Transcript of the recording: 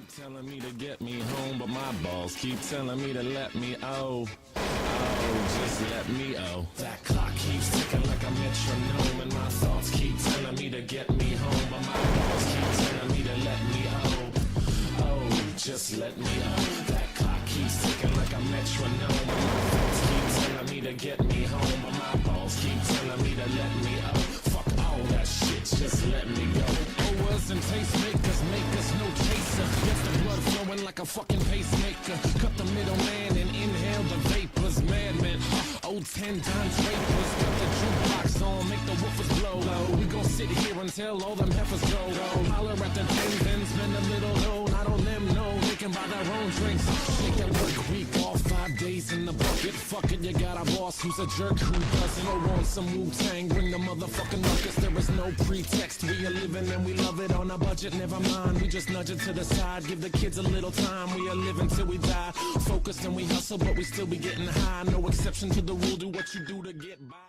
keep telling me to get me home, but my balls keep telling me to let me just let me That clock keeps ticking like a metronome, and my thoughts keep telling me to get me home, but my balls keep telling me to let me just let me That clock keeps ticking like a metronome, and my thoughts keep telling me to get me home, but my balls keep telling me to let me Fuck all that shit, just let me go. Owers and tastemakers make us no chaser. Gets the blood flowing like a fucking pacemaker. Cut the middleman and inhale the vapors. Madman, old 10-time drapers. Cut the jukebox on, make the woofers blow. We gon' sit here until all them heifers go. Holler at the things and spend a little dough. Not on them, no, they can buy their own drinks. Take that work week off, 5 days in the bucket. Fuck it, you got a boss who's a jerk who doesn't. Or want some Wu-Tang, bring the motherfucking ruckus. There is no pretext, we are living and we love it on a budget. Never mind, we just nudge it to the side. Give the kids a little time, we are living till we die. Focused and we hustle, but we still be getting high. No exception to the rule, do what you do to get by.